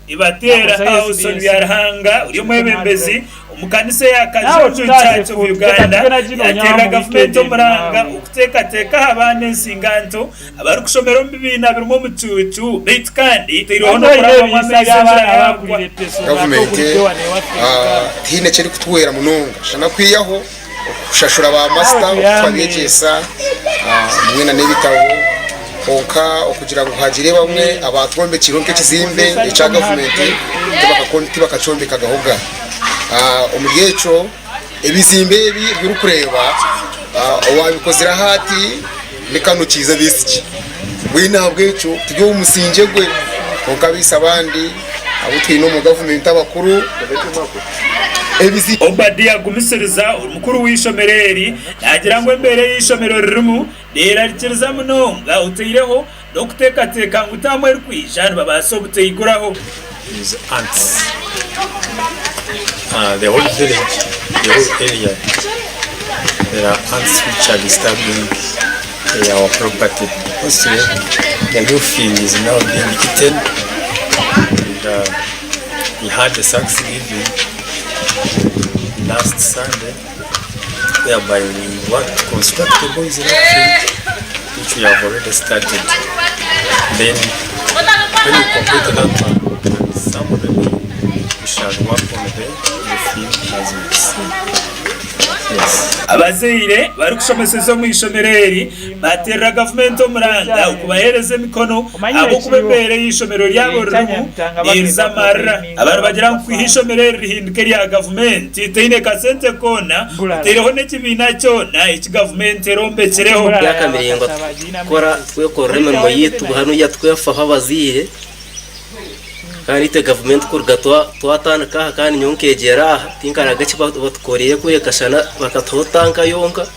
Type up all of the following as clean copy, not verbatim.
ibatera aho Yarhanga uri mwebembezi umukanise ya Kajunju cyacu mu Uganda atera government omuranga ukuteka abane nsinganto abari kushomero mbibina birimo mucucu bit kandi tiriho no kuraba government tine cyo kutwera munonga shana kwiyaho ushashura ba master twabegesa mwena nebitabo onka okugira ngo hagire bamwe abatwombe kironke kizimbe echa government tibakakonti bakachombe kagahoga umugecho ebizimbe biru kureba wabikozira hati nikano kiza disiki wina bwecho tujye umusinje gwe onka bisabandi abo twino mu government abakuru Obadia gumisiriza umukuru w'ishomereri nagira ngo mbere y'ishomero rirumu rera rikiriza munonga utireho no kuteka ngutamwe rikwijana babaso buteyiguraho ants the whole village, the whole area, there are ants which are disturbing our property. Also, the roofing is now being eaten, and we had the Thanksgiving last Sunday, whereby we want to construct the boys in which we have already started. Then, when we complete that one, some of them we shall work on the field as we see. Abazeire bari kushomeseza mu ishomereri batera government omuranga ukubahereze mikono abo kubembere y'ishomero ryabo rumu izamara abantu bagira ku ishomereri rihinduke rya government teine kasente kona tereho n'ikibina cyo na iki government rombekereho yakamirengo kora twe koreme mu yitu hano yatwefa habazire kandi te government kurga twatana kaha kandi nyonkegera tinkana gace batkoreye ko yakashana bakatotanka yonka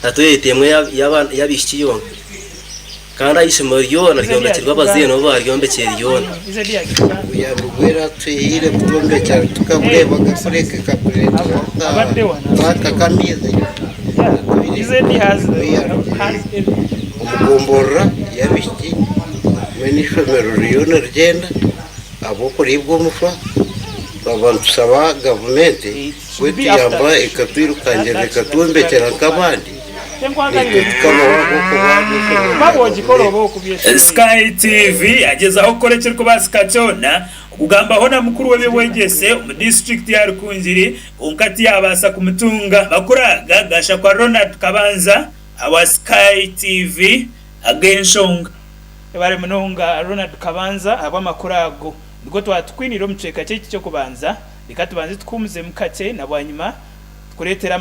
atoyetemwe yabishiki yonka kandi ayishemo yona ryombe kirwa baziye no baryombe cyeriyona uyabwira twihire kutombe cyane tukabureba gasoreke kabureta baka kamize ize ndi hazi umugombora yabishiki meni shomero riyona ryenda abo kuribwo mufa abantu saba government wetiyamba ikatwirukanje ikatumbekera kabandi Sky TV agezaho korekera ko basikacona kugambaho na mukuru webegese mu district ya Rukungiri unkati yabasa kumutunga bakuraga gasha kwa Ronald Kabanza awa Sky TV agenshonga bare munonga Ronald Kabanza aba makurago niko twatwinira mu ceka cyo kubanza bikatubanze twumuze mukate na bwanyuma kuretera